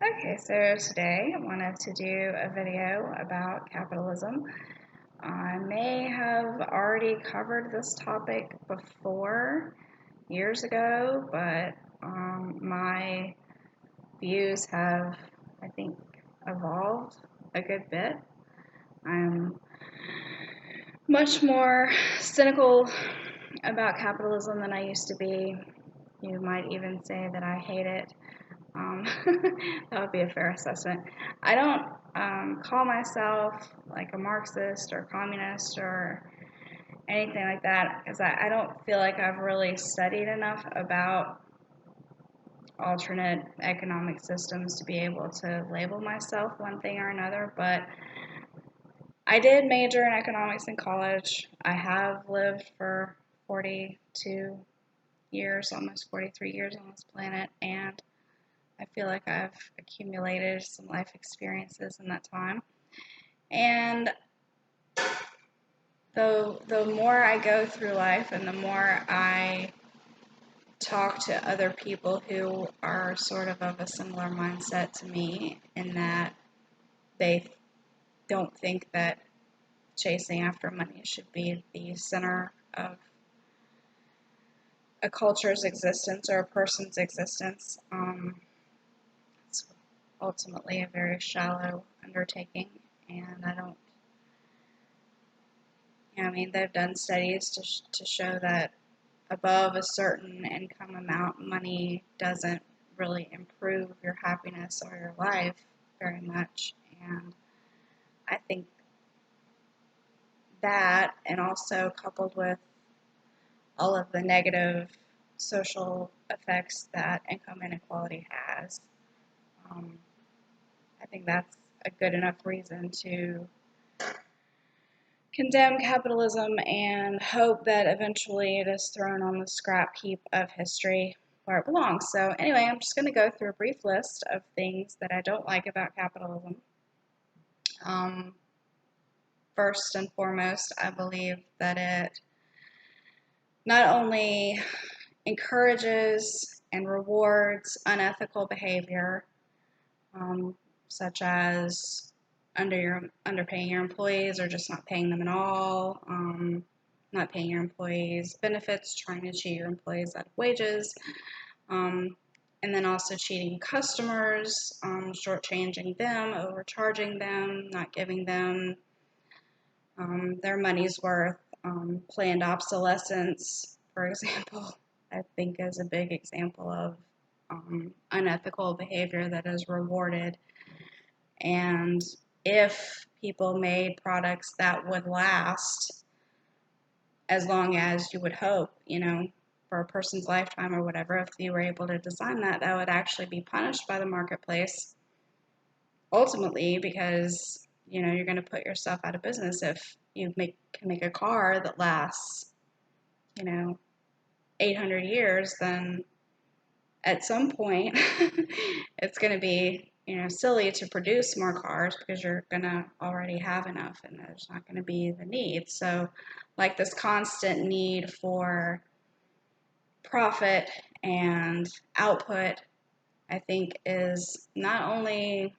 Okay, so today I wanted to do a video about capitalism. I may have already covered this topic before, years ago, but my views have, I think, evolved a good bit. I'm much more cynical about capitalism than I used to be. You might even say that I hate it. Um, that would be a fair assessment. I don't call myself like a Marxist or communist or anything like that because I don't feel like I've really studied enough about alternate economic systems to be able to label myself one thing or another. But I did major in economics in college. I have lived for 42 years, almost 43 years on this planet, and I feel like I've accumulated some life experiences in that time. And the more I go through life and the more I talk to other people who are sort of a similar mindset to me, in that they don't think that chasing after money should be the center of a culture's existence or a person's existence. It's ultimately a very shallow undertaking, and I don't. I mean, they've done studies to show that above a certain income amount, money doesn't really improve your happiness or your life very much. And I think that, and also coupled with all of the negative social effects that income inequality has, um, I think that's a good enough reason to condemn capitalism and hope that eventually it is thrown on the scrap heap of history where it belongs. So, anyway, I'm just going to go through a brief list of things that I don't like about capitalism. Um, First and foremost, I believe that it not only encourages and rewards unethical behavior, um, such as underpaying your employees or just not paying them at all, not paying your employees benefits, trying to cheat your employees out of wages, um, and then also cheating customers, shortchanging them, overcharging them, not giving them their money's worth. Planned obsolescence, for example, I think is a big example of unethical behavior that is rewarded. And if people made products that would last as long as you would hope, for a person's lifetime or whatever, if you were able to design that, that would actually be punished by the marketplace ultimately, because you're going to put yourself out of business if you can make a car that lasts 800 years. Then at some point it's going to be silly to produce more cars because you're going to already have enough and there's not going to be the need. So like this constant need for profit and output, I think, is not only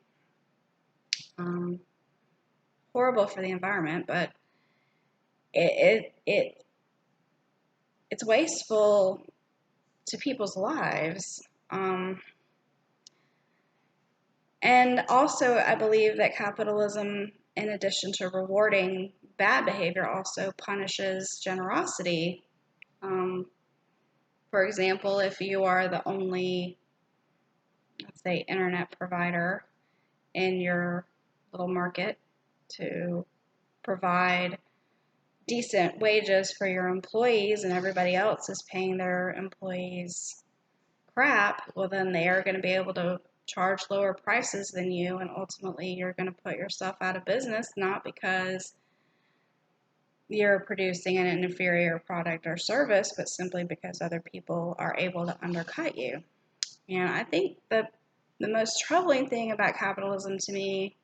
horrible for the environment, but it's wasteful to people's lives. And also, I believe that capitalism, in addition to rewarding bad behavior, also punishes generosity. Um, for example, if you are the only, let's say, internet provider in your little market to provide decent wages for your employees and everybody else is paying their employees crap, well, then they are going to be able to charge lower prices than you, and ultimately you're going to put yourself out of business, not because you're producing an inferior product or service, but simply because other people are able to undercut you. And I think that the most troubling thing about capitalism to me,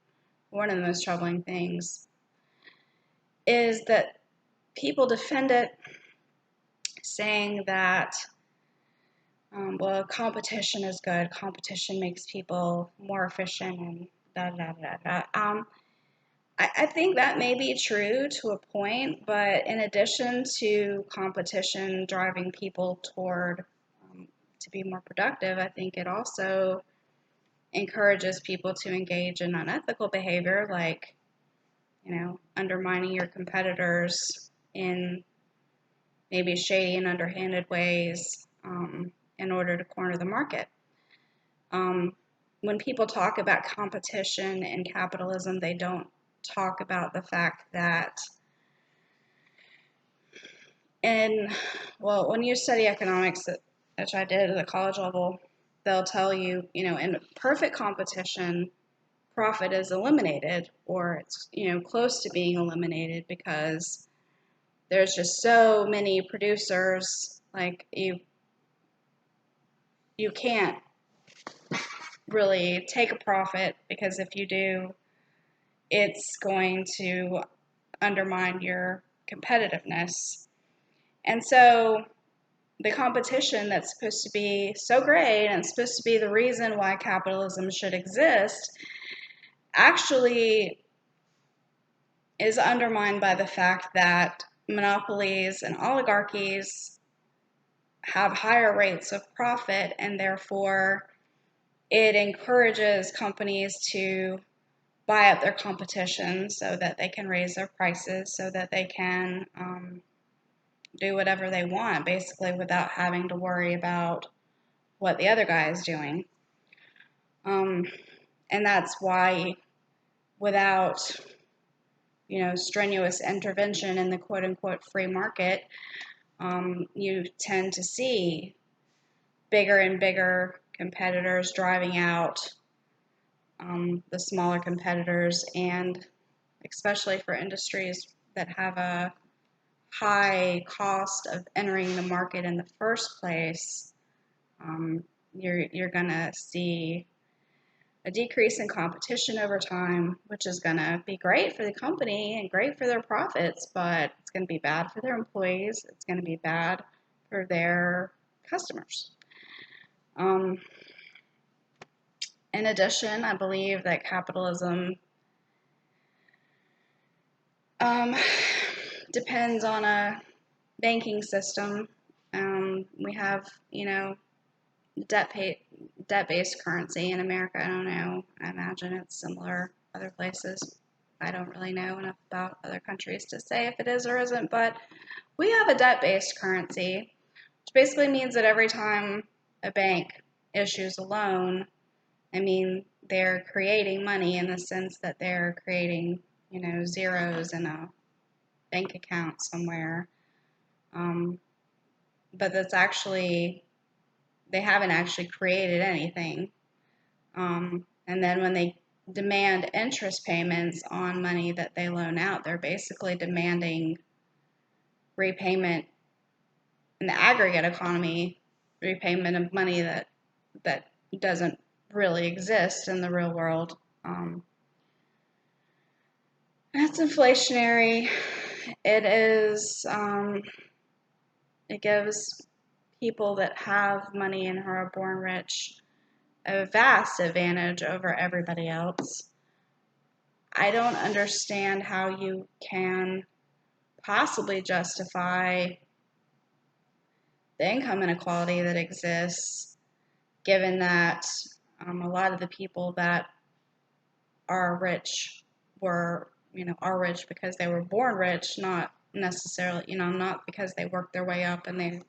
one of the most troubling things, is that people defend it saying that Well, competition is good. Competition makes people more efficient and da da da da. I think that may be true to a point, but in addition to competition driving people toward to be more productive, I think it also encourages people to engage in unethical behavior, like undermining your competitors in maybe shady and underhanded ways in order to corner the market. When people talk about competition and capitalism, they don't talk about the fact that when you study economics, which I did at the college level, they'll tell you, in perfect competition, profit is eliminated, or it's, close to being eliminated, because there's just so many producers. Like you can't really take a profit, because if you do, it's going to undermine your competitiveness. And so the competition that's supposed to be so great and supposed to be the reason why capitalism should exist actually is undermined by the fact that monopolies and oligarchies have higher rates of profit, and therefore it encourages companies to buy up their competition so that they can raise their prices, so that they can do whatever they want, basically, without having to worry about what the other guy is doing. And that's why, without strenuous intervention in the quote-unquote free market, you tend to see bigger and bigger competitors driving out the smaller competitors, and especially for industries that have a high cost of entering the market in the first place, you're going to see a decrease in competition over time, which is going to be great for the company and great for their profits, but it's going to be bad for their employees. It's going to be bad for their customers. In addition, I believe that capitalism depends on a banking system. We have, debt-based currency in America. I don't know. I imagine it's similar other places. I don't really know enough about other countries to say if it is or isn't, but we have a debt-based currency, which basically means that every time a bank issues a loan, they're creating money in the sense that they're creating, zeros in a bank account somewhere. But they haven't actually created anything. And then when they demand interest payments on money that they loan out, they're basically demanding repayment in the aggregate economy, repayment of money that doesn't really exist in the real world. It's inflationary. It gives people that have money and who are born rich a vast advantage over everybody else. I don't understand how you can possibly justify the income inequality that exists, given that a lot of the people that are rich are rich because they were born rich, not necessarily, not because they worked their way up and they,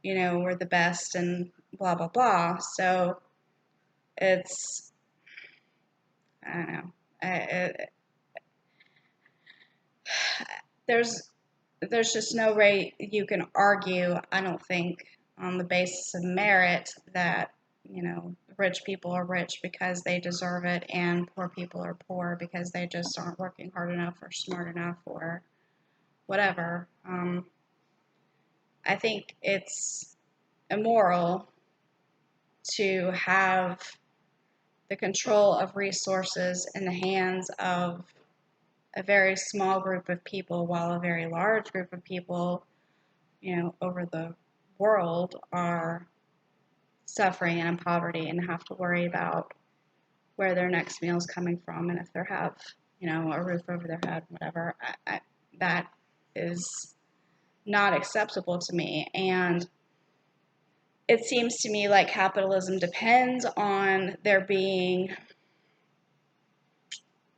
were the best and blah, blah, blah. So it's, I don't know. There's just no way you can argue, I don't think, on the basis of merit that, rich people are rich because they deserve it, and poor people are poor because they just aren't working hard enough or smart enough or whatever. I think it's immoral to have the control of resources in the hands of a very small group of people, while a very large group of people, over the world are suffering and in poverty and have to worry about where their next meal is coming from and if they have, a roof over their head, whatever. That is not acceptable to me. And it seems to me like capitalism depends on there being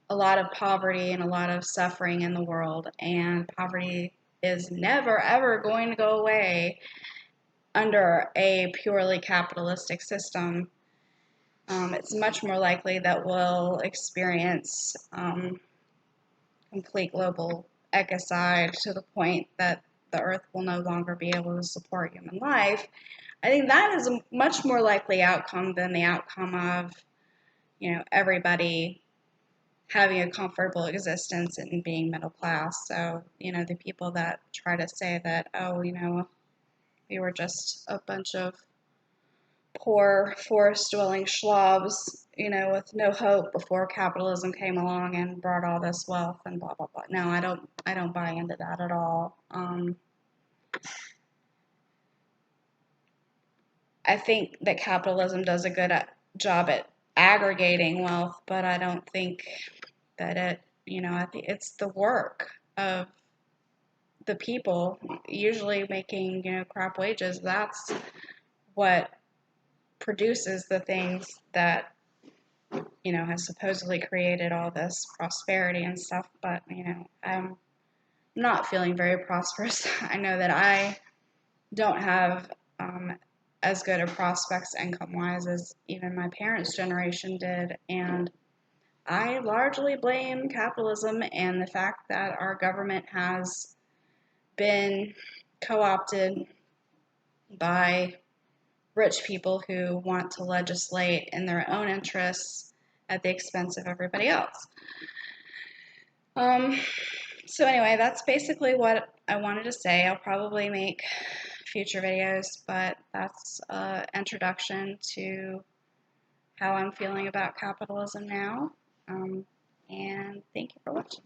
a lot of poverty and a lot of suffering in the world, and poverty is never ever going to go away under a purely capitalistic system. It's much more likely that we'll experience complete global ecocide to the point that the earth will no longer be able to support human life. I think that is a much more likely outcome than the outcome of, everybody having a comfortable existence and being middle class. So, the people that try to say that, oh, we were just a bunch of poor forest-dwelling schlubs, with no hope before capitalism came along and brought all this wealth and blah blah blah. No, I don't buy into that at all. I think that capitalism does a good job at aggregating wealth, but I don't think that I think it's the work of the people, usually making, crap wages. That's what produces the things that, has supposedly created all this prosperity and stuff. But, I'm not feeling very prosperous. I know that I don't have as good a prospects income-wise as even my parents' generation did, and I largely blame capitalism and the fact that our government has been co-opted by rich people who want to legislate in their own interests at the expense of everybody else. So anyway, that's basically what I wanted to say. I'll probably make future videos, but that's an introduction to how I'm feeling about capitalism now. And thank you for watching.